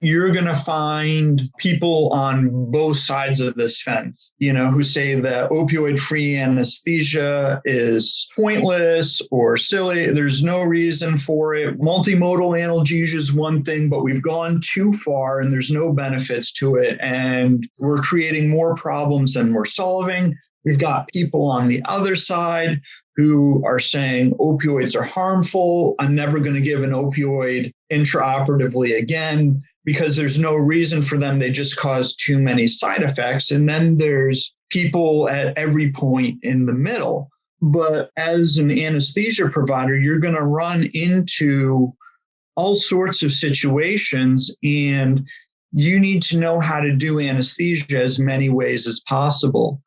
you're going to find people on both sides of this fence, who say that opioid-free anesthesia is pointless or silly. There's no reason for it. Multimodal analgesia is one thing, but we've gone too far and there's no benefits to it. And we're creating more problems than we're solving. We've got people on the other side who are saying opioids are harmful. I'm never going to give an opioid intraoperatively again, because there's no reason for them. They just cause too many side effects. And then there's people at every point in the middle. But as an anesthesia provider, you're going to run into all sorts of situations, and you need to know how to do anesthesia as many ways as possible.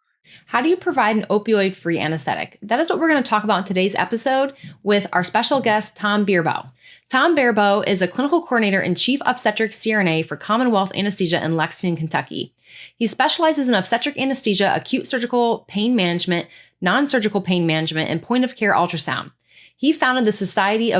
How do you provide an opioid-free anesthetic? That is what we're going to talk about in today's episode with our special guest, Tom Baribeault. Tom Baribeault is a clinical coordinator and chief obstetric CRNA for Commonwealth Anesthesia in Lexington, Kentucky. He specializes in obstetric anesthesia, acute surgical pain management, non-surgical pain management, and point-of-care ultrasound. He founded the Society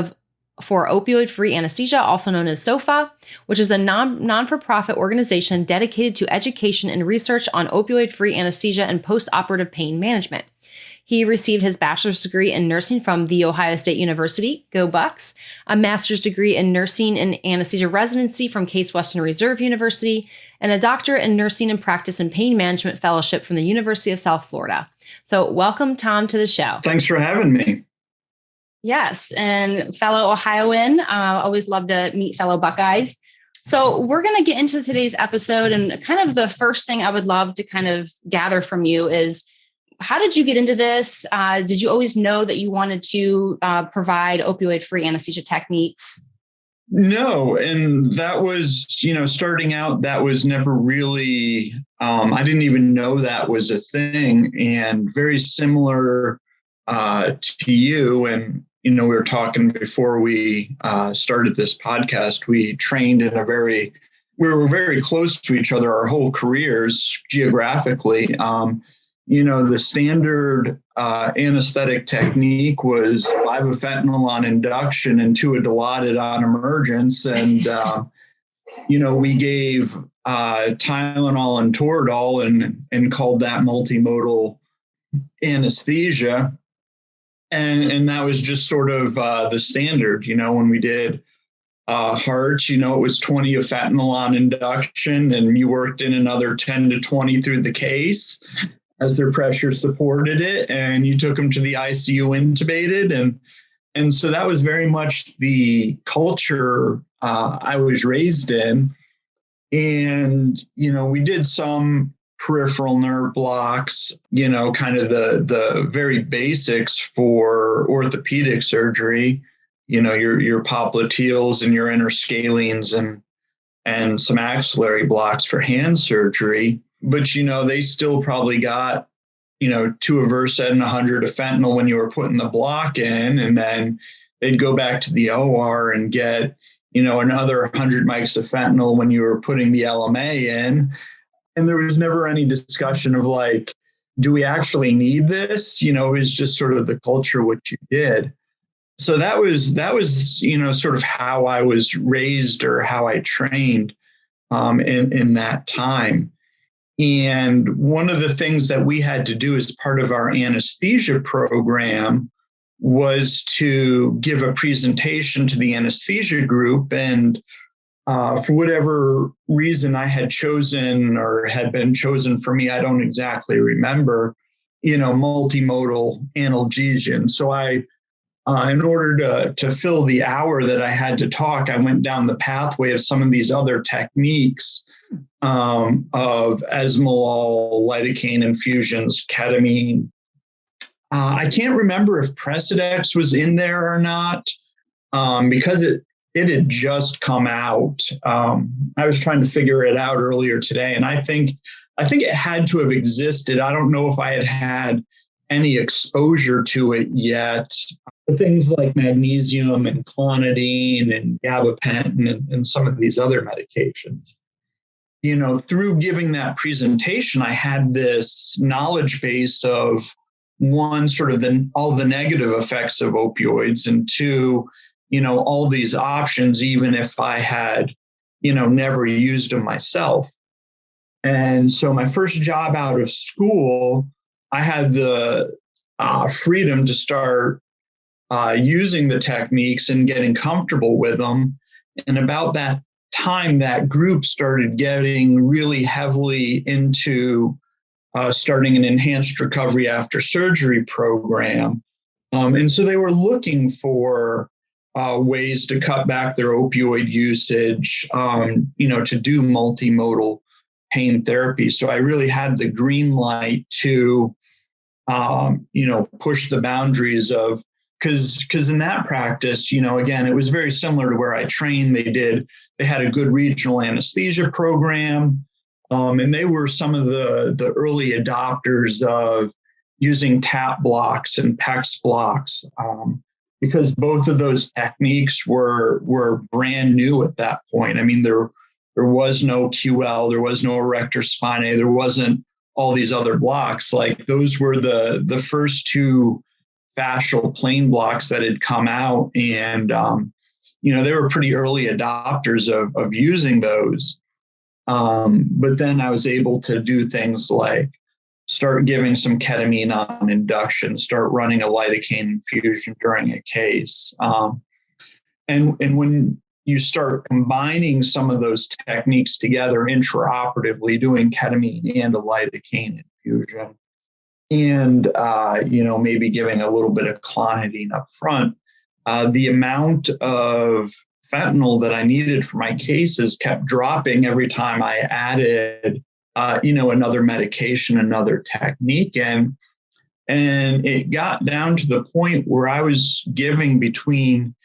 for Opioid-Free Anesthesia, also known as SOFA, which is a non-for-profit organization dedicated to education and research on opioid-free anesthesia and postoperative pain management. He received his bachelor's degree in nursing from The Ohio State University, go Bucks, a master's degree in nursing and anesthesia residency from Case Western Reserve University, and a doctorate in nursing and practice and pain management fellowship from the University of South Florida. So welcome, Tom, to the show. Thanks for having me. Yes, and fellow Ohioan, always love to meet fellow Buckeyes. So we're going to get into today's episode, and kind of the first thing I would love to kind of gather from you is, how did you get into this? Did you always know that you wanted to provide opioid-free anesthesia techniques? No, and that was, starting out, that was never really, I didn't even know that was a thing, and very similar to you. And we were talking before we started this podcast. We trained we were very close to each other our whole careers geographically. The standard anesthetic technique was 5 of fentanyl on induction and 2 of Dilaudid on emergence. And, we gave Tylenol and Toradol and called that multimodal anesthesia. And that was just sort of the standard, when we did heart, it was 20 of fentanyl on induction, and you worked in another 10 to 20 through the case as their pressure supported it, and you took them to the ICU intubated. And so that was very much the culture I was raised in. And, we did some peripheral nerve blocks, kind of the very basics for orthopedic surgery, your popliteals and your interscalenes and some axillary blocks for hand surgery. But, they still probably got, 2 of Versed and 100 of fentanyl when you were putting the block in, and then they'd go back to the OR and get, another 100 mics of fentanyl when you were putting the LMA in. And there was never any discussion of like, do we actually need this? It was just sort of the culture, what you did. So that was, sort of how I was raised or how I trained in that time. And one of the things that we had to do as part of our anesthesia program was to give a presentation to the anesthesia group. And for whatever reason I had chosen or had been chosen for me, I don't exactly remember, multimodal analgesia. And so I, in order to fill the hour that I had to talk, I went down the pathway of some of these other techniques of esmolol, lidocaine infusions, ketamine. I can't remember if Precedex was in there or not, because it had just come out. I was trying to figure it out earlier today, and I think it had to have existed. I don't know if I had any exposure to it yet. Things like magnesium and clonidine and gabapentin and some of these other medications. Through giving that presentation, I had this knowledge base of, one, sort of all the negative effects of opioids, and 2, all these options, even if I had, never used them myself. And so my first job out of school, I had the freedom to start using the techniques and getting comfortable with them. And about that time, that group started getting really heavily into starting an enhanced recovery after surgery program. And so they were looking for ways to cut back their opioid usage, to do multimodal pain therapy. So I really had the green light to, push the boundaries of, because in that practice, again, it was very similar to where I trained. They had a good regional anesthesia program. And they were some of the early adopters of using TAP blocks and PEX blocks, because both of those techniques were brand new at that point. I mean, there was no QL, there was no erector spinae, there wasn't all these other blocks. Like those were the first two fascial plane blocks that had come out, and they were pretty early adopters of using those. But then I was able to do things like start giving some ketamine on induction, start running a lidocaine infusion during a case. And when you start combining some of those techniques together intraoperatively, doing ketamine and a lidocaine infusion, and maybe giving a little bit of clonidine up front, the amount of fentanyl that I needed for my cases kept dropping every time I added, another medication, another technique. And it got down to the point where I was giving between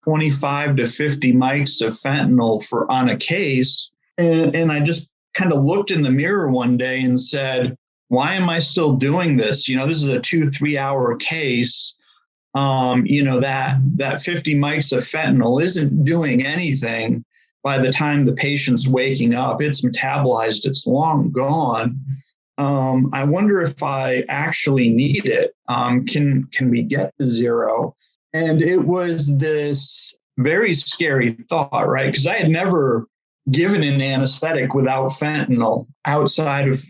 25 to 50 mics of fentanyl on a case. And I just kind of looked in the mirror one day and said, why am I still doing this? This is a 2-3 hour case. That 50 mics of fentanyl isn't doing anything by the time the patient's waking up. It's metabolized, it's long gone. I wonder if I actually need it. Can we get to zero? And it was this very scary thought, right? Because I had never given an anesthetic without fentanyl outside of,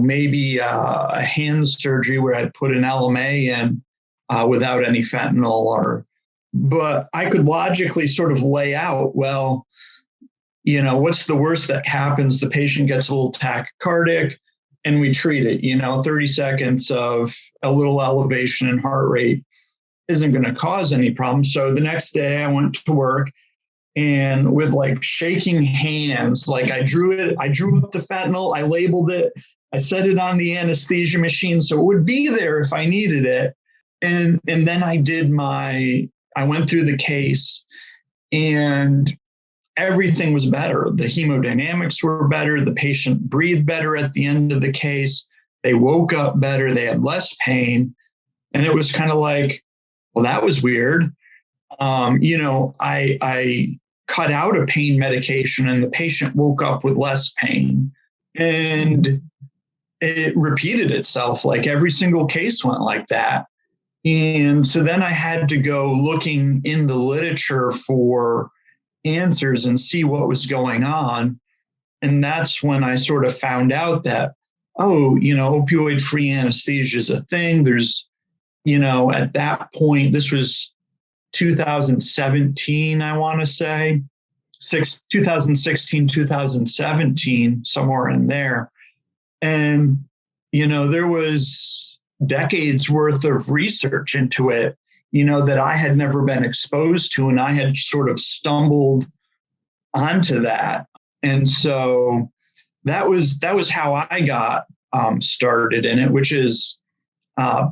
maybe a hand surgery where I'd put an LMA in without any fentanyl. But I could logically sort of lay out, well, what's the worst that happens? The patient gets a little tachycardic and we treat it. 30 seconds of a little elevation in heart rate isn't going to cause any problem. So the next day I went to work, and with like shaking hands, like I drew up the fentanyl, I labeled it, I set it on the anesthesia machine so it would be there if I needed it. And then I went through the case, and everything was better. The hemodynamics were better. The patient breathed better at the end of the case. They woke up better. They had less pain. And it was kind of like, well, that was weird. I cut out a pain medication and the patient woke up with less pain. And it repeated itself. Like every single case went like that. And so then I had to go looking in the literature for answers and see what was going on. And that's when I sort of found out that, opioid-free anesthesia is a thing. There's, at that point, this was 2017, I want to say, 2016, 2017, somewhere in there. And, there was decades worth of research into it, that I had never been exposed to, and I had sort of stumbled onto that. And so that was how I got started in it, which is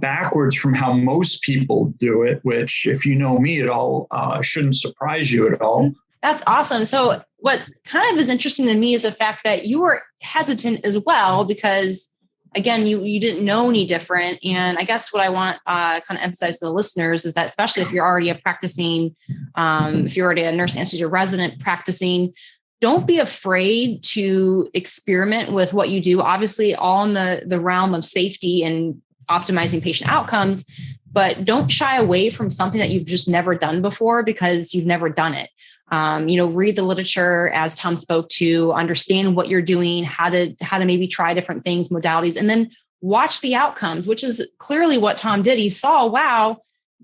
backwards from how most people do it, which if you know me at all, shouldn't surprise you at all. That's awesome. So what kind of is interesting to me is the fact that you were hesitant as well, because again, you didn't know any different. And I guess what I want kind of emphasize to the listeners is that, especially if you're already if you're already a nurse anesthesia resident practicing, don't be afraid to experiment with what you do. Obviously, all in the realm of safety and optimizing patient outcomes, but don't shy away from something that you've just never done before because you've never done it. Read the literature as Tom spoke to, understand what you're doing, how to maybe try different things, modalities, and then watch the outcomes, which is clearly what Tom did. He saw, wow,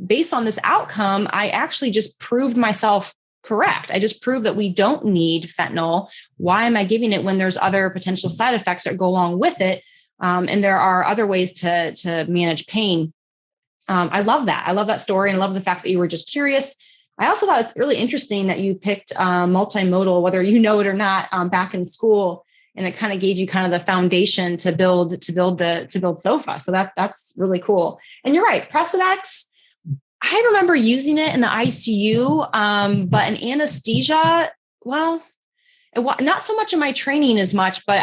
based on this outcome, I actually just proved myself correct. I just proved that we don't need fentanyl. Why am I giving it when there's other potential side effects that go along with it? And there are other ways to manage pain. I love that. I love that story and love the fact that you were just curious. I also thought it's really interesting that you picked multimodal, whether you know it or not, back in school, and it kind of gave you kind of the foundation to build SOFA. So that's really cool. And you're right, Precedex. I remember using it in the ICU, but in anesthesia, well, not so much in my training as much, but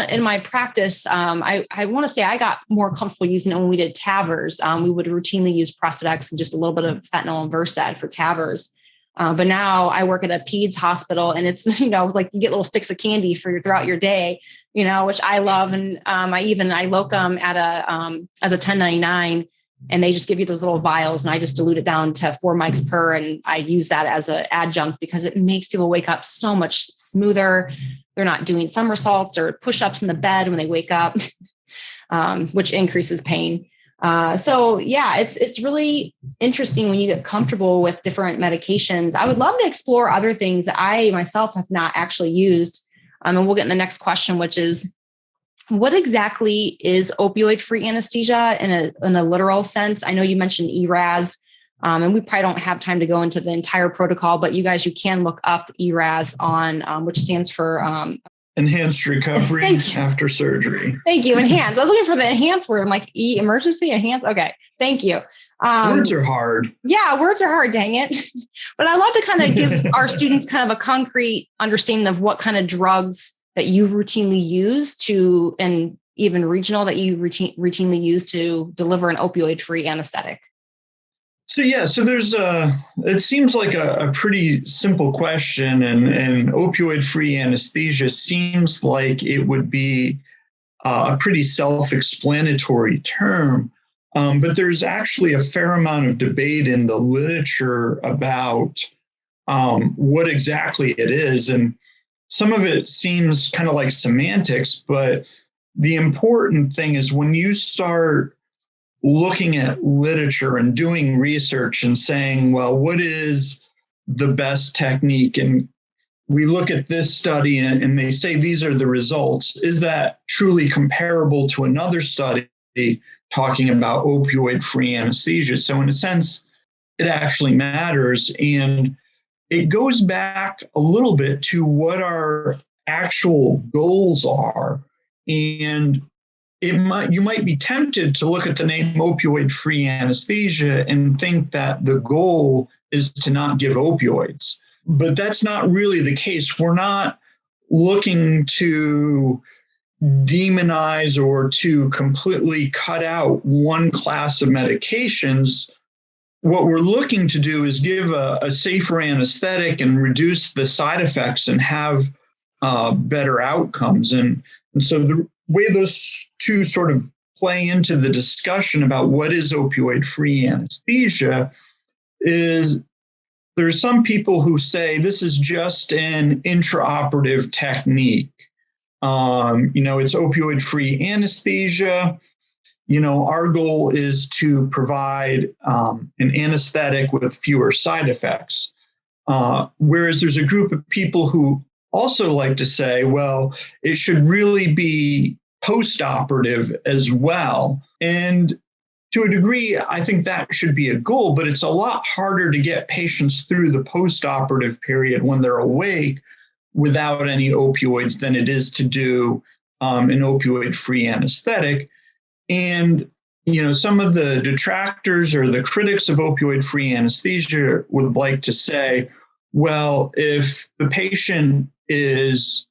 in my practice, I want to say I got more comfortable using it when we did TAVRs. We would routinely use Precedex and just a little bit of fentanyl and Versed for TAVRs. But now I work at a peds hospital, and it's, like you get little sticks of candy throughout your day, which I love. And I locum at as a 1099. And they just give you those little vials, and I just dilute it down to 4 mics per. And I use that as an adjunct because it makes people wake up so much smoother. They're not doing somersaults or push-ups in the bed when they wake up, which increases pain. It's really interesting when you get comfortable with different medications. I would love to explore other things that I myself have not actually used. And we'll get in the next question, which is, what exactly is opioid-free anesthesia in a literal sense? I know you mentioned ERAS, and we probably don't have time to go into the entire protocol, but you can look up ERAS on, which stands for Enhanced Recovery After Surgery. Thank you. Enhanced. I was looking for the enhanced word. I'm like, emergency, enhanced. Okay. Thank you. Words are hard. Yeah, words are hard, dang it. But I love to kind of give our students kind of a concrete understanding of what kind of drugs that you routinely use and even regional that you routinely use to deliver an opioid-free anesthetic. So there's it seems like a pretty simple question, and opioid-free anesthesia seems like it would be a pretty self-explanatory term, but there's actually a fair amount of debate in the literature about what exactly it is. And some of it seems kind of like semantics, but the important thing is when you start looking at literature and doing research and saying, well, what is the best technique? And we look at this study and they say these are the results. Is that truly comparable to another study talking about opioid-free anesthesia? So in a sense, it actually matters. And it goes back a little bit to what our actual goals are. And you might be tempted to look at the name opioid-free anesthesia and think that the goal is to not give opioids. But that's not really the case. We're not looking to demonize or to completely cut out one class of medications. What we're looking to do is give a safer anesthetic and reduce the side effects and have better outcomes. And so the way those two sort of play into the discussion about what is opioid-free anesthesia is there's some people who say this is just an intraoperative technique. It's opioid-free anesthesia. Our goal is to provide an anesthetic with fewer side effects. Whereas there's a group of people who also like to say, well, it should really be postoperative as well. And to a degree, I think that should be a goal, but it's a lot harder to get patients through the postoperative period when they're awake without any opioids than it is to do an opioid-free anesthetic. And, some of the detractors or the critics of opioid-free anesthesia would like to say, well, if the patient is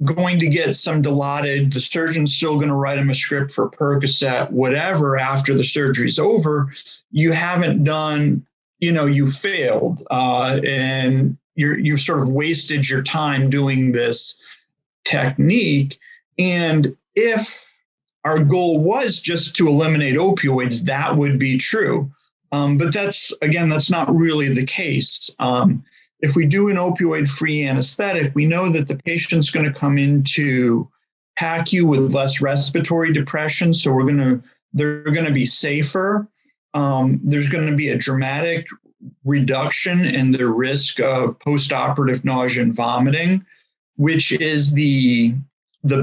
going to get some Dilaudid, the surgeon's still going to write him a script for Percocet, whatever, after the surgery's over, you haven't done, you failed, and you've sort of wasted your time doing this technique. And if our goal was just to eliminate opioids, that would be true. But that's not really the case. if we do an opioid-free anesthetic, we know that the patient's going to come into PACU with less respiratory depression, so they're going to be safer. There's going to be a dramatic reduction in the risk of postoperative nausea and vomiting, which is the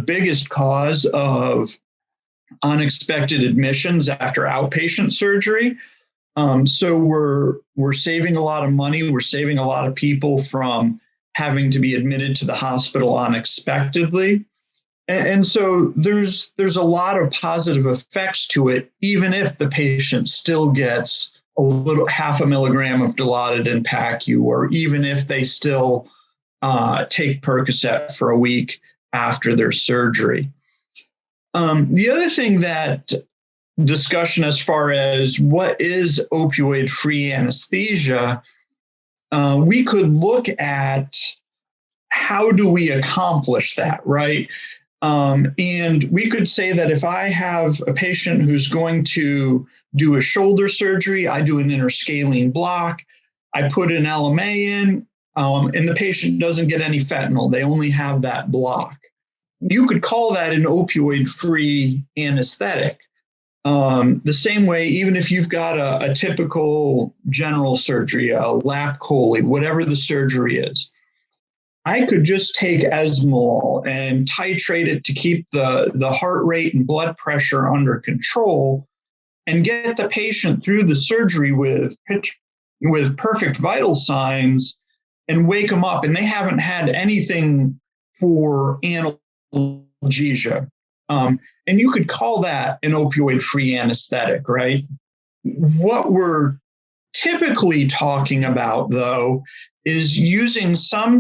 biggest cause of unexpected admissions after outpatient surgery. So we're saving a lot of money. We're saving a lot of people from having to be admitted to the hospital unexpectedly. And so there's a lot of positive effects to it, even if the patient still gets a little 0.5 milligram of Dilaudid in PACU, or even if they still take Percocet for a week after their surgery. The other thing that discussion as far as what is opioid-free anesthesia, we could look at how do we accomplish that, right? And we could say that if I have a patient who's going to do a shoulder surgery, I do an interscalene block, I put an LMA in, and the patient doesn't get any fentanyl. They only have that block. You could call that an opioid-free anesthetic. The same way, even if you've got a typical general surgery, a lap chole, whatever the surgery is, I could just take Esmolol and titrate it to keep the heart rate and blood pressure under control and get the patient through the surgery with perfect vital signs and wake them up, and they haven't had anything for analgesia. And you could call that an opioid-free anesthetic, right? What we're typically talking about, though, is using some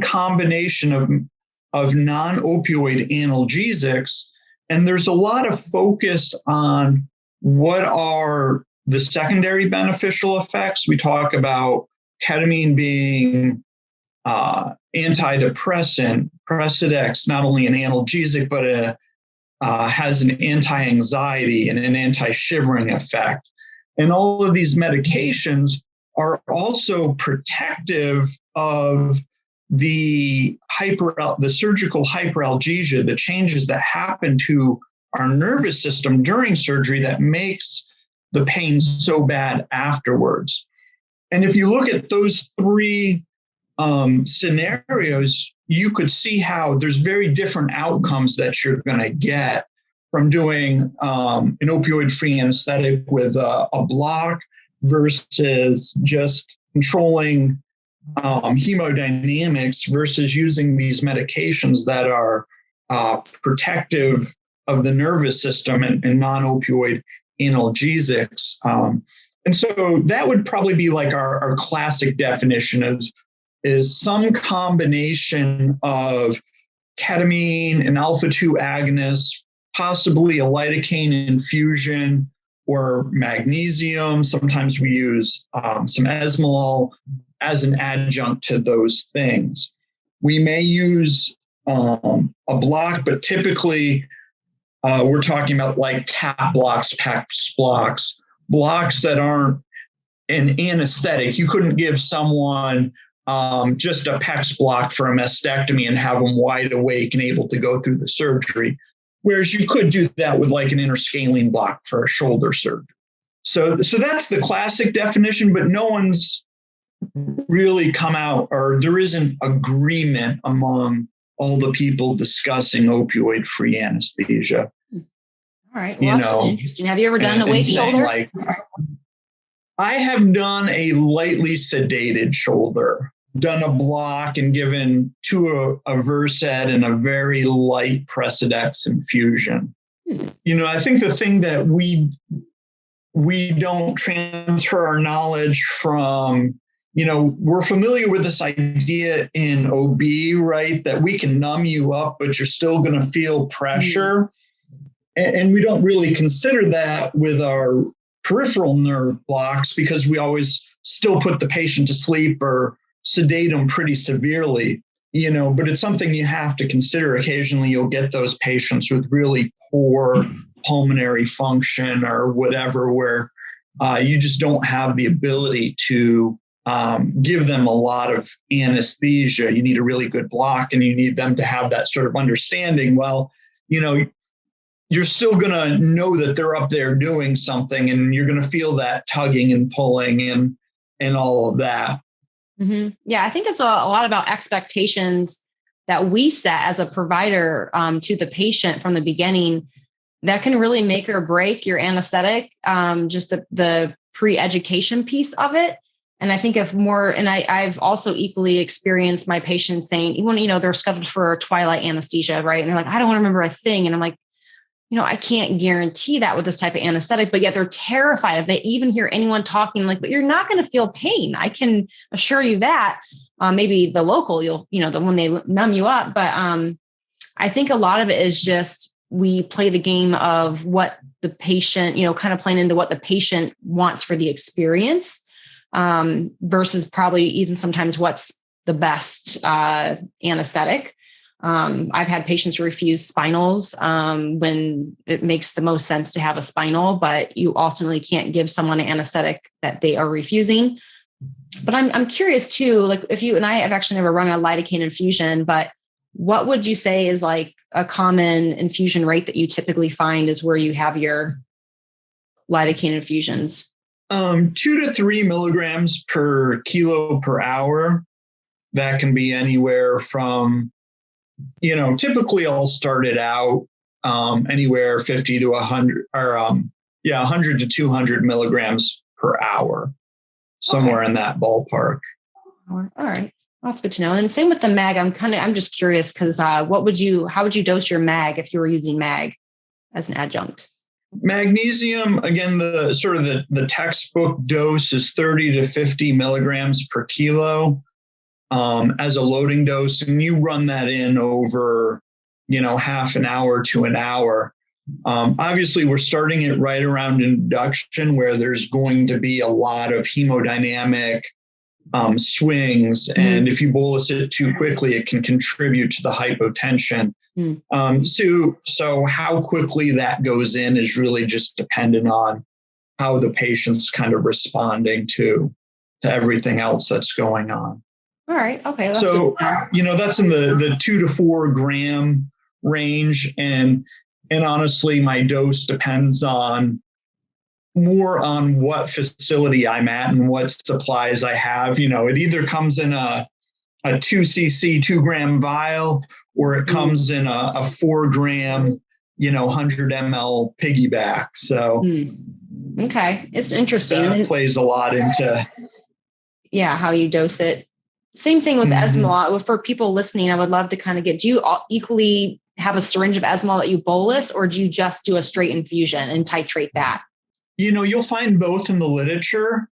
combination of non-opioid analgesics. And there's a lot of focus on what are the secondary beneficial effects. We talk about ketamine being antidepressant, Precedex, not only an analgesic, but has an anti-anxiety and an anti-shivering effect. And all of these medications are also protective of the surgical hyperalgesia, the changes that happen to our nervous system during surgery that makes the pain so bad afterwards. And if you look at those three scenarios, you could see how there's very different outcomes that you're going to get from doing an opioid-free anesthetic with a block versus just controlling hemodynamics versus using these medications that are protective of the nervous system and non-opioid analgesics. And so that would probably be like our classic definition is some combination of ketamine, an alpha-2 agonist, possibly a lidocaine infusion or magnesium. Sometimes we use some Esmolol as an adjunct to those things. We may use a block, but typically we're talking about like TAP blocks, PEX blocks that aren't an anesthetic. You couldn't give someone just a PEX block for a mastectomy and have them wide awake and able to go through the surgery. Whereas you could do that with like an interscalene block for a shoulder surgery. So that's the classic definition, but no one's really come out, or there isn't agreement among all the people discussing opioid-free anesthesia. All right. Well, that's really interesting. Have you ever done a wake shoulder? Like, I have done a lightly sedated shoulder, done a block and given to a Versed and a very light Precedex infusion. I think the thing that we don't transfer our knowledge from, we're familiar with this idea in OB, right? That we can numb you up, but you're still going to feel pressure. And we don't really consider that with our peripheral nerve blocks because we always still put the patient to sleep or sedate them pretty severely, but it's something you have to consider. Occasionally you'll get those patients with really poor pulmonary function or whatever, where you just don't have the ability to give them a lot of anesthesia. You need a really good block, and you need them to have that sort of understanding. Well, you're still going to know that they're up there doing something, and you're going to feel that tugging and pulling and all of that. Mm-hmm. Yeah, I think it's a lot about expectations that we set as a provider to the patient from the beginning. That can really make or break your anesthetic, just the pre-education piece of it. And I think I've also equally experienced my patients saying, even, they're scheduled for twilight anesthesia, right? And they're like, I don't want to remember a thing. And I'm like, I can't guarantee that with this type of anesthetic, but yet they're terrified if they even hear anyone talking, like, but you're not going to feel pain. I can assure you that. Maybe the local, the when they numb you up. But I think a lot of it is just, we play the game of what the patient, kind of playing into what the patient wants for the experience, versus probably even sometimes what's the best anesthetic. I've had patients refuse spinals when it makes the most sense to have a spinal, but you ultimately can't give someone an anesthetic that they are refusing. But I'm curious too, like if you and I have actually never run a lidocaine infusion, but what would you say is like a common infusion rate that you typically find is where you have your lidocaine infusions? 2 to 3 milligrams per kilo per hour. That can be anywhere from, typically I'll start it out anywhere 50 to 100 or 100 to 200 milligrams per hour, somewhere in that ballpark. All right. That's good to know. And same with the mag. I'm just curious because how would you dose your mag if you were using mag as an adjunct? Magnesium, again, the textbook dose is 30 to 50 milligrams per kilo as a loading dose. And you run that in over, half an hour to an hour. Obviously, we're starting it right around induction where there's going to be a lot of hemodynamic swings. And if you bolus it too quickly, it can contribute to the hypotension. So how quickly that goes in is really just dependent on how the patient's kind of responding to everything else that's going on. All right. Okay. So, that's in the 2 to 4 gram range. And honestly, my dose depends more on what facility I'm at and what supplies I have. It either comes in a 2 cc, 2 gram vial, or it comes in a 4 gram, 100 ml piggyback. So, okay. It's interesting. That plays a lot into how you dose it. Same thing with Esmolol. For people listening, I would love to kind of do you equally have a syringe of Esmolol that you bolus, or do you just do a straight infusion and titrate that? You'll find both in the literature.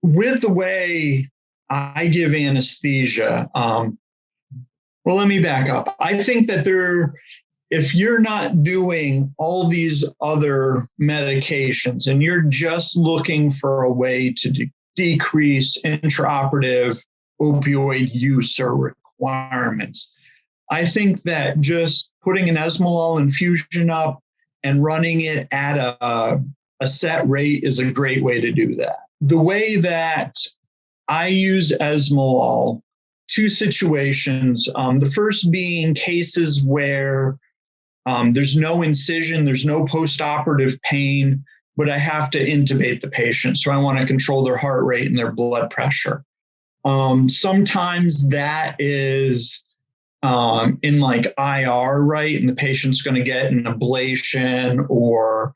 With the way I give anesthesia, well, let me back up. I think that if you're not doing all these other medications and you're just looking for a way to decrease intraoperative opioid use or requirements, I think that just putting an Esmolol infusion up and running it at a set rate is a great way to do that. The way that I use Esmolol, 2 situations. The first being cases where there's no incision, there's no postoperative pain, but I have to intubate the patient. So I want to control their heart rate and their blood pressure. Sometimes that is in like IR, right? And the patient's going to get an ablation, or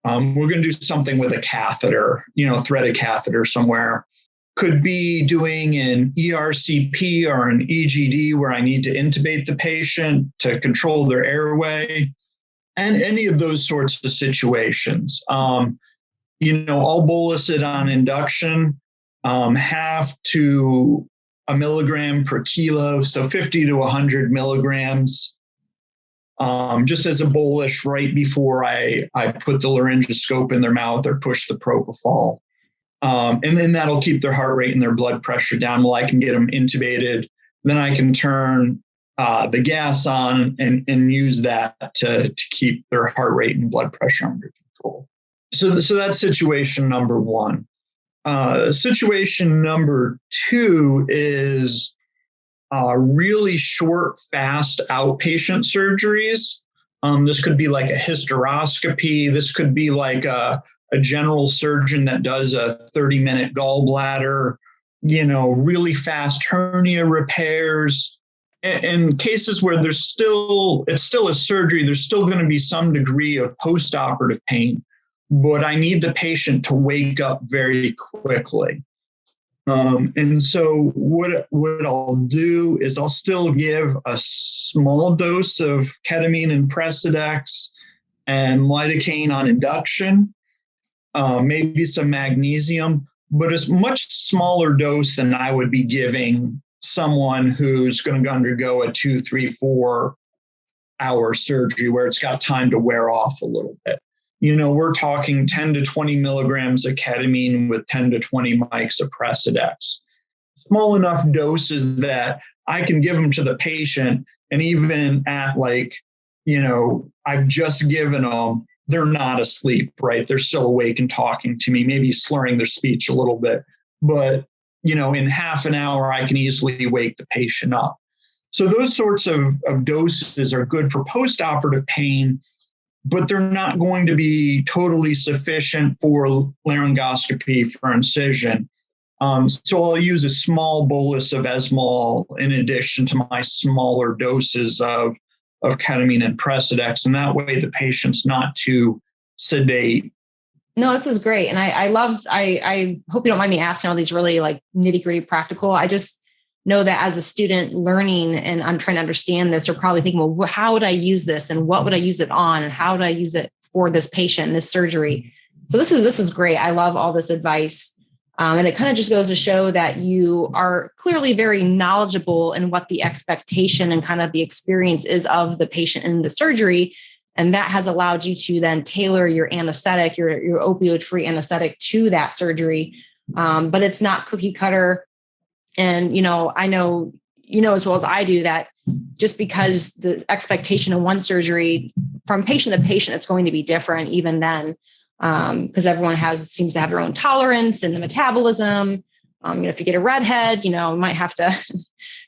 we're going to do something with a catheter, threaded catheter somewhere. Could be doing an ERCP or an EGD where I need to intubate the patient to control their airway, and any of those sorts of situations. I'll bolus it on induction, 0.5 to 1 milligram per kilo, so 50 to 100 milligrams, just as a bolus right before I put the laryngoscope in their mouth or push the propofol. And then that'll keep their heart rate and their blood pressure down while I can get them intubated. Then I can turn the gas on and use that to keep their heart rate and blood pressure under control. So that's situation number 1. Situation number two is really short, fast outpatient surgeries. This could be like a hysteroscopy. This could be like a general surgeon that does a 30-minute gallbladder, really fast hernia repairs. In cases where it's still a surgery, there's still going to be some degree of postoperative pain, but I need the patient to wake up very quickly. And so what I'll do is I'll still give a small dose of ketamine and Precedex and lidocaine on induction, maybe some magnesium, but a much smaller dose than I would be giving someone who's going to undergo a 2, 3, 4 hour surgery where it's got time to wear off a little bit. We're talking 10 to 20 milligrams of ketamine with 10 to 20 mics of Precedex. Small enough doses that I can give them to the patient, and even at I've just given them, they're not asleep, right? They're still awake and talking to me, maybe slurring their speech a little bit. But, in half an hour, I can easily wake the patient up. So those sorts of doses are good for postoperative pain, but they're not going to be totally sufficient for laryngoscopy for incision. So I'll use a small bolus of Esmol in addition to my smaller doses of ketamine and Precedex, and that way the patient's not too sedate. No, this is great. And I hope you don't mind me asking all these really nitty gritty practical. I just know that as a student learning and I'm trying to understand this, you're probably thinking, well, how would I use this? And what would I use it on? And how would I use it for this patient, this surgery? So this is great. I love all this advice. And it kind of just goes to show that you are clearly very knowledgeable in what the expectation and kind of the experience is of the patient in the surgery. And that has allowed you to then tailor your anesthetic, your opioid-free anesthetic to that surgery. But it's not cookie cutter. And, I know, as well as I do that just because the expectation of one surgery from patient to patient, it's going to be different even then. Because everyone seems to have their own tolerance and the metabolism. If you get a redhead, you might have to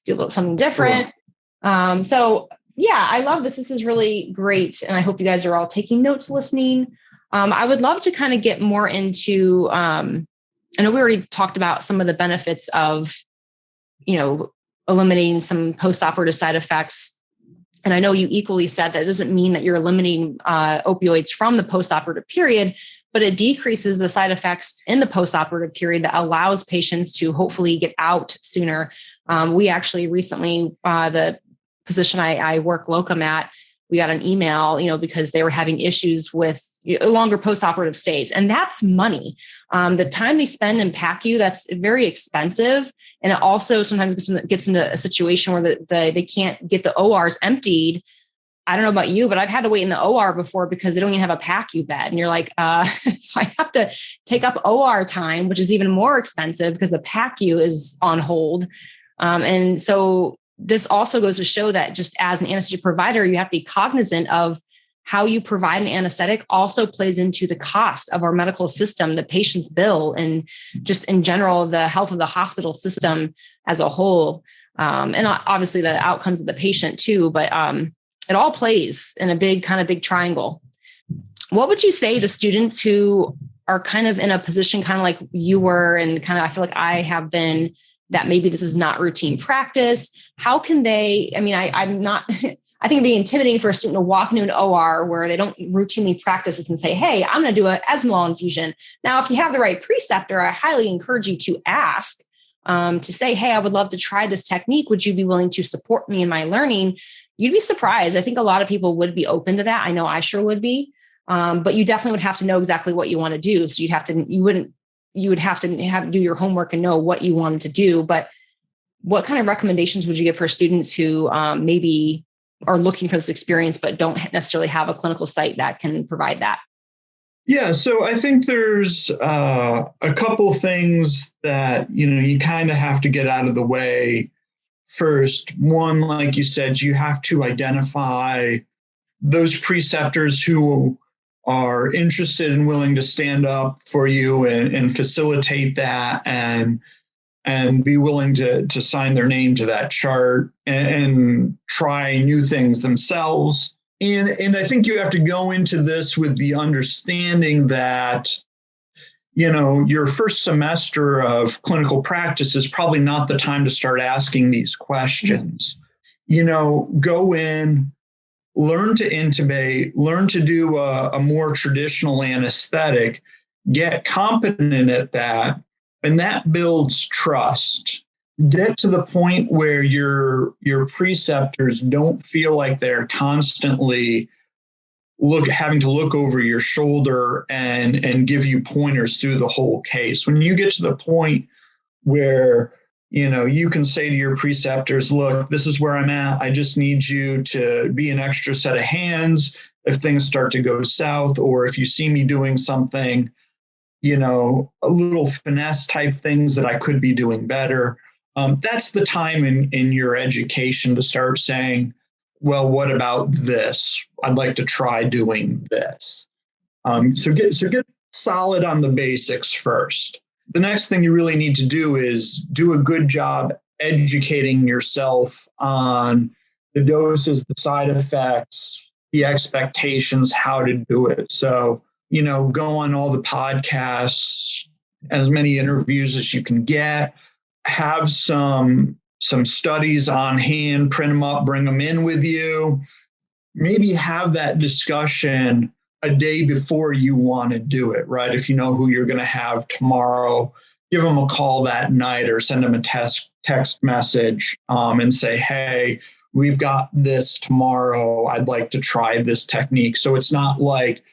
do a little something different. So yeah, I love this. This is really great. And I hope you guys are all taking notes, listening. I would love to kind of get more into, I know we already talked about some of the benefits of, eliminating some postoperative side effects. And I know you equally said that it doesn't mean that you're eliminating opioids from the postoperative period, but it decreases the side effects in the postoperative period that allows patients to hopefully get out sooner. We actually recently, the position I work locum at, we got an email, because they were having issues with longer postoperative stays. And that's money. The time they spend in PACU, that's very expensive. And it also sometimes gets into a situation where they can't get the ORs emptied. I don't know about you, but I've had to wait in the OR before because they don't even have a PACU bed. And you're like, so I have to take up OR time, which is even more expensive because the PACU is on hold. And so this also goes to show that just as an anesthesia provider, you have to be cognizant of how you provide an anesthetic also plays into the cost of our medical system, the patient's bill, and just in general, the health of the hospital system as a whole. And obviously the outcomes of the patient too, but it all plays in a big triangle. What would you say to students who are kind of in a position kind of like you were, and kind of, I feel like I have been, that maybe this is not routine practice? How can they, I'm not, I think it'd be intimidating for a student to walk into an OR where they don't routinely practice this and say, hey, I'm going to do an Esmol infusion. Now, if you have the right preceptor, I highly encourage you to ask, to say, hey, I would love to try this technique. Would you be willing to support me in my learning? You'd be surprised. I think a lot of people would be open to that. I know I sure would be. But you definitely would have to know exactly what you want to do. So you would have to do your homework and know what you wanted to do. But what kind of recommendations would you give for students who maybe are looking for this experience, but don't necessarily have a clinical site that can provide that? Yeah, so I think there's a couple things that, you kind of have to get out of the way first. One, like you said, you have to identify those preceptors who are interested and willing to stand up for you and facilitate that and be willing to sign their name to that chart and try new things themselves. And I think you have to go into this with the understanding that, your first semester of clinical practice is probably not the time to start asking these questions. Go in, learn to intubate, learn to do a more traditional anesthetic, get competent at that, and that builds trust. Get to the point where your preceptors don't feel like they're constantly having to look over your shoulder and give you pointers through the whole case. When you get to the point where you can say to your preceptors, look, this is where I'm at. I just need you to be an extra set of hands if things start to go south, or if you see me doing something, a little finesse type things that I could be doing better. That's the time in your education to start saying, well, what about this? I'd like to try doing this. So get solid on the basics first. The next thing you really need to do is do a good job educating yourself on the doses, the side effects, the expectations, how to do it. So, go on all the podcasts, as many interviews as you can get, have some studies on hand, print them up, bring them in with you. Maybe have that discussion a day before you want to do it, right? If you know who you're going to have tomorrow, give them a call that night or send them a text message and say, hey, we've got this tomorrow. I'd like to try this technique. So it's not like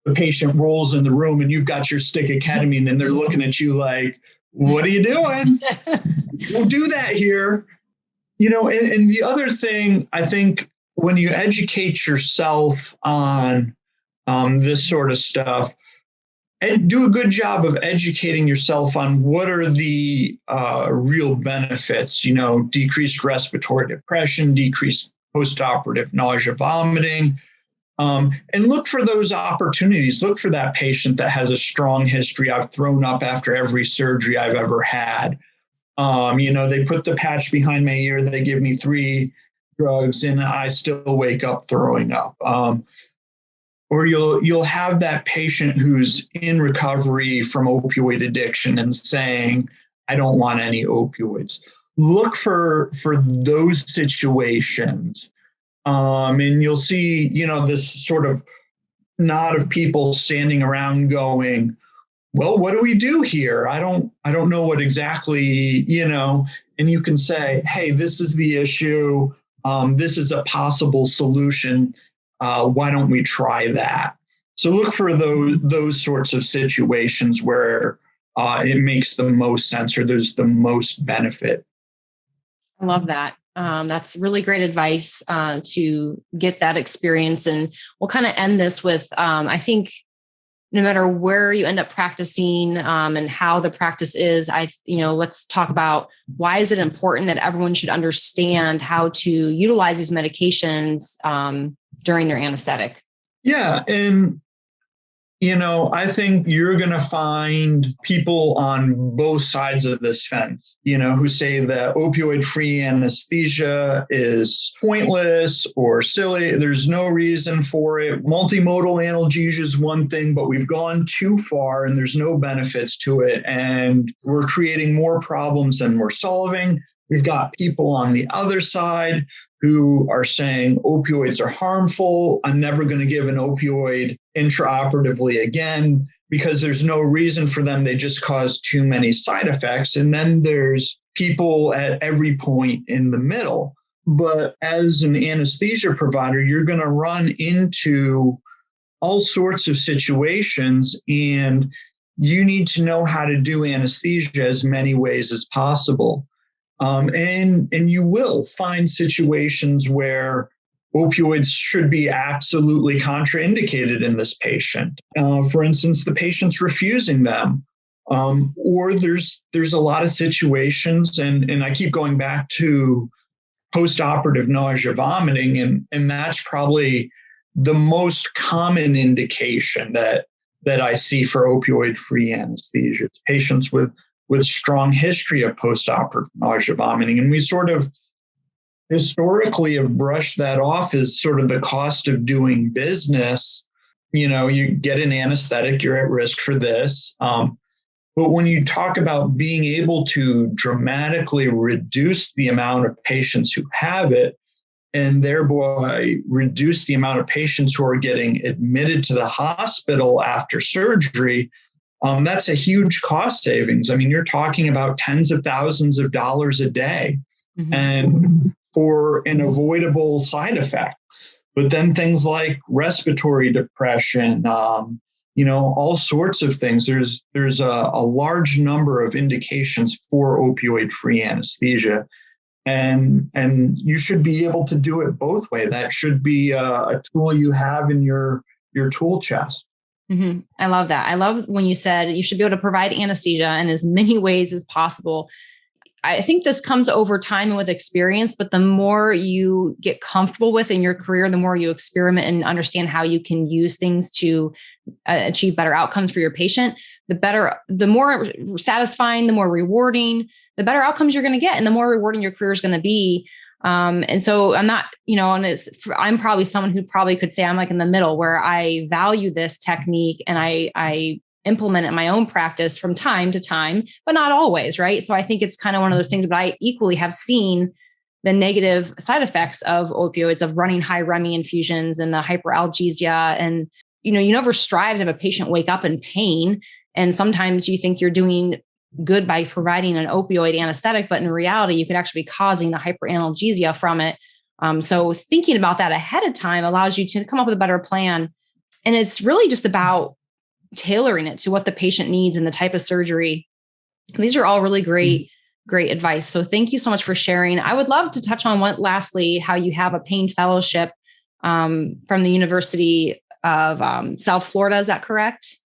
the patient rolls in the room and you've got your stick of ketamine and they're looking at you like, what are you doing? Don't do that here. And the other thing, I think, when you educate yourself on this sort of stuff, and do a good job of educating yourself on what are the real benefits, decreased respiratory depression, decreased postoperative nausea, vomiting, and look for those opportunities. Look for that patient that has a strong history. I've thrown up after every surgery I've ever had. They put the patch behind my ear, they give me 3 drugs, and I still wake up throwing up. Or you'll have that patient who's in recovery from opioid addiction and saying, I don't want any opioids. Look for those situations. And you'll see, this sort of knot of people standing around going, well, what do we do here? I don't know what exactly, and you can say, hey, this is the issue. This is a possible solution. Why don't we try that? So look for those sorts of situations where it makes the most sense or there's the most benefit. I love that. That's really great advice to get that experience. And we'll kind of end this with, I think, no matter where you end up practicing and how the practice is, let's talk about why is it important that everyone should understand how to utilize these medications during their anesthetic? Yeah. And, I think you're going to find people on both sides of this fence, who say that opioid-free anesthesia is pointless or silly. There's no reason for it. Multimodal analgesia is one thing, but we've gone too far and there's no benefits to it. And we're creating more problems than we're solving. We've got people on the other side who are saying opioids are harmful. I'm never going to give an opioid intraoperatively again because there's no reason for them. They just cause too many side effects. And then there's people at every point in the middle. But as an anesthesia provider, you're going to run into all sorts of situations, and you need to know how to do anesthesia as many ways as possible. And you will find situations where opioids should be absolutely contraindicated in this patient. For instance, the patient's refusing them. Or there's a lot of situations, and I keep going back to postoperative nausea, vomiting, and that's probably the most common indication that I see for opioid-free anesthesia. It's patients with strong history of postoperative nausea, vomiting. And we sort of historically have brushed that off as sort of the cost of doing business. You get an anesthetic, you're at risk for this. But when you talk about being able to dramatically reduce the amount of patients who have it, and thereby reduce the amount of patients who are getting admitted to the hospital after surgery, that's a huge cost savings. I mean, you're talking about tens of thousands of dollars a day, and for an avoidable side effect. But then things like respiratory depression, all sorts of things. There's a large number of indications for opioid-free anesthesia. And you should be able to do it both ways. That should be a tool you have in your tool chest. Mm-hmm. I love that. I love when you said you should be able to provide anesthesia in as many ways as possible. I think this comes over time and with experience, but the more you get comfortable with in your career, the more you experiment and understand how you can use things to achieve better outcomes for your patient, the more satisfying, the more rewarding, the better outcomes you're going to get, and the more rewarding your career is going to be. And so I'm not, I'm probably someone who probably could say I'm like in the middle where I value this technique and I implement it in my own practice from time to time, but not always, right? So I think it's kind of one of those things, but I equally have seen the negative side effects of opioids, of running high REMI infusions and the hyperalgesia. And, you never strive to have a patient wake up in pain. And sometimes you think you're doing good by providing an opioid anesthetic, but in reality, you could actually be causing the hyperalgesia from it. So thinking about that ahead of time allows you to come up with a better plan. And it's really just about tailoring it to what the patient needs and the type of surgery. These are all really great advice. So thank you so much for sharing. I would love to touch on lastly, how you have a pain fellowship from the University of South Florida. Is that correct?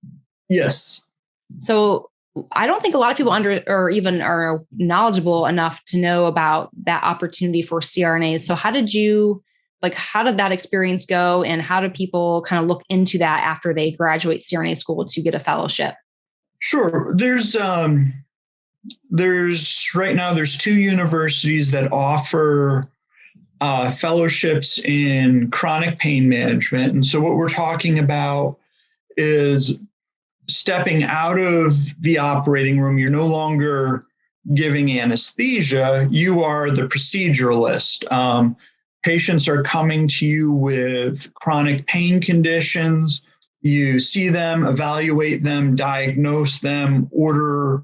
Yes. So I don't think a lot of people are knowledgeable enough to know about that opportunity for CRNAs. So how did that experience go, and how do people kind of look into that after they graduate CRNA school to get a fellowship? Sure. There's right now there's 2 universities that offer fellowships in chronic pain management. And so what we're talking about is stepping out of the operating room. You're no longer giving anesthesia. You are the proceduralist. Patients are coming to you with chronic pain conditions. You see them, evaluate them, diagnose them, order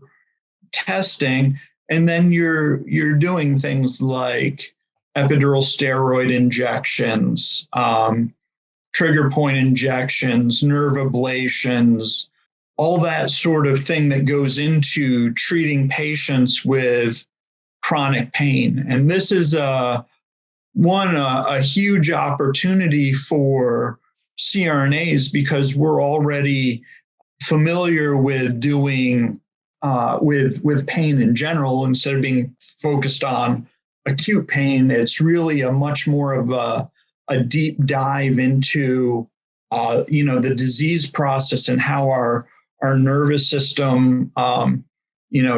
testing, and then you're doing things like epidural steroid injections, trigger point injections, nerve ablations, all that sort of thing that goes into treating patients with chronic pain. And this is a huge opportunity for CRNAs because we're already familiar with doing with pain in general. Instead of being focused on acute pain, it's really a much more of a deep dive into the disease process and how our nervous system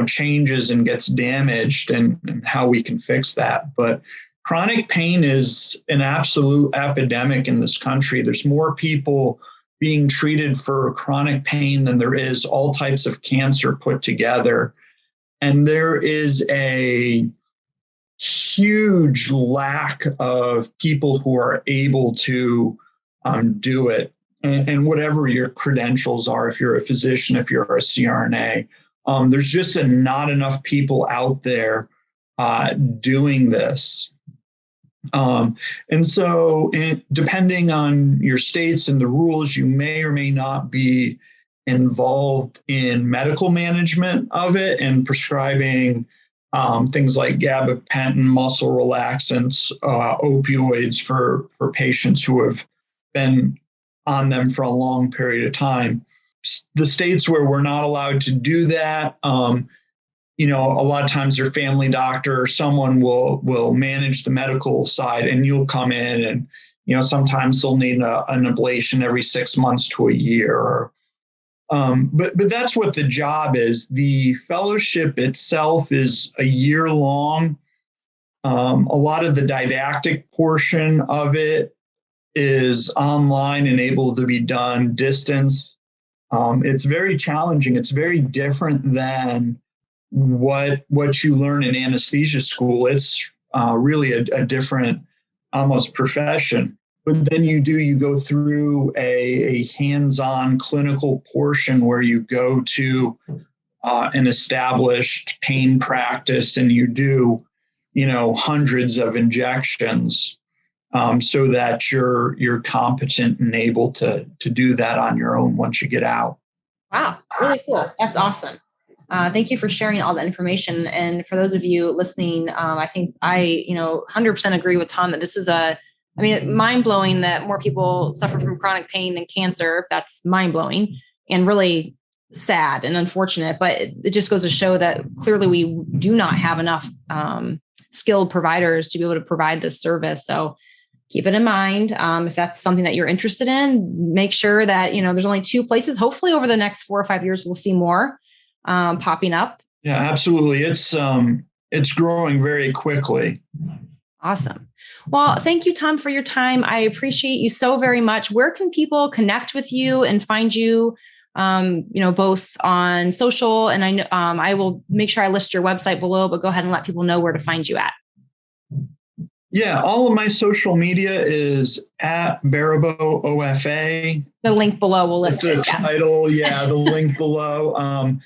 changes and gets damaged, and how we can fix that. But chronic pain is an absolute epidemic in this country. There's more people being treated for chronic pain than there is all types of cancer put together. And there is a huge lack of people who are able to do it. And whatever your credentials are, if you're a physician, if you're a CRNA, there's just not enough people out there doing this. And so depending on your states and the rules, you may or may not be involved in medical management of it and prescribing things like gabapentin, muscle relaxants, opioids for patients who have been on them for a long period of time. The states where we're not allowed to do that, a lot of times their family doctor or someone will manage the medical side, and you'll come in and, sometimes they'll need an ablation every 6 months to a year. But that's what the job is. The fellowship itself is a year long. A lot of the didactic portion of it is online and able to be done distance. It's very challenging. It's very different than what you learn in anesthesia school. It's really a different, almost profession. But then you go through a hands-on clinical portion where you go to an established pain practice and you do, hundreds of injections, so that you're competent and able to do that on your own once you get out. Wow, really cool. That's awesome. Thank you for sharing all the information. And for those of you listening, I think I 100% agree with Tom that this is mind-blowing that more people suffer from chronic pain than cancer. That's mind-blowing and really sad and unfortunate, but it just goes to show that clearly we do not have enough skilled providers to be able to provide this service. So keep it in mind. If that's something that you're interested in, make sure that, there's only 2 places. Hopefully over the next 4 or 5 years, we'll see more popping up. Yeah, absolutely. It's growing very quickly. Awesome. Well, thank you, Tom, for your time. I appreciate you so very much. Where can people connect with you and find you, both on social, and I know I will make sure I list your website below, but go ahead and let people know where to find you at. Yeah, all of my social media is at Baribeault OFA. The link below will list the title. Yeah, the link below.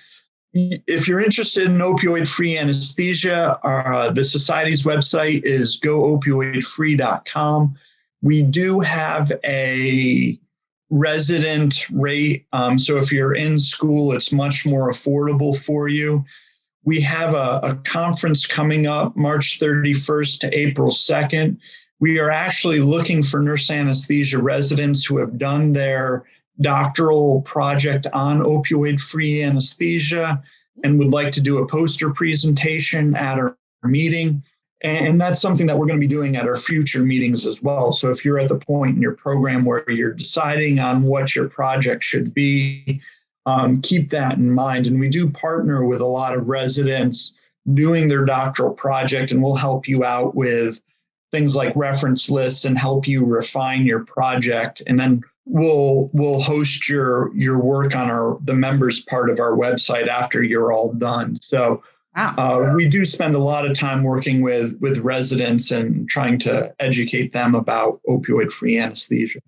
If you're interested in opioid-free anesthesia, the Society's website is goopioidfree.com. We do have a resident rate. So if you're in school, it's much more affordable for you. We have a conference coming up March 31st to April 2nd. We are actually looking for nurse anesthesia residents who have done their doctoral project on opioid-free anesthesia and would like to do a poster presentation at our meeting. And that's something that we're going to be doing at our future meetings as well. So if you're at the point in your program where you're deciding on what your project should be, keep that in mind. And we do partner with a lot of residents doing their doctoral project, and we'll help you out with things like reference lists and help you refine your project. And then we'll host your work on the members part of our website after you're all done. So wow. We do spend a lot of time working with residents and trying to educate them about opioid-free anesthesia.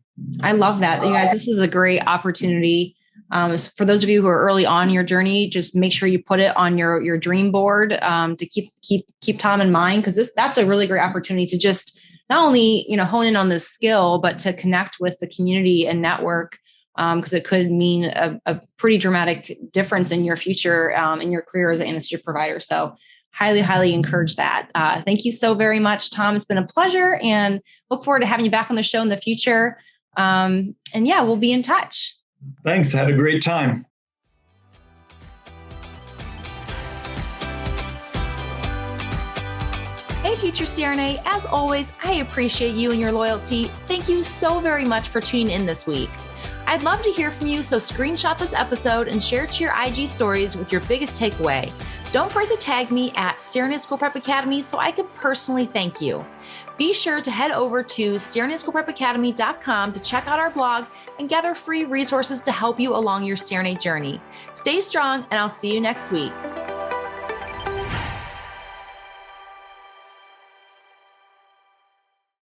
I love that. You guys, this is a great opportunity. For those of you who are early on your journey, just make sure you put it on your dream board to keep Tom in mind, because that's a really great opportunity to just not only hone in on this skill, but to connect with the community and network, because it could mean a pretty dramatic difference in your future in your career as an anesthesia provider. So highly, highly encourage that. Thank you so very much, Tom. It's been a pleasure, and look forward to having you back on the show in the future. And yeah, we'll be in touch. Thanks. I had a great time. Hey, future CRNA, as always, I appreciate you and your loyalty. Thank you so very much for tuning in this week. I'd love to hear from you, so screenshot this episode and share it to your IG stories with your biggest takeaway. Don't forget to tag me at CRNA School Prep Academy so I can personally thank you. Be sure to head over to CRNASchoolPrepAcademy.com to check out our blog and gather free resources to help you along your CRNA journey. Stay strong, and I'll see you next week.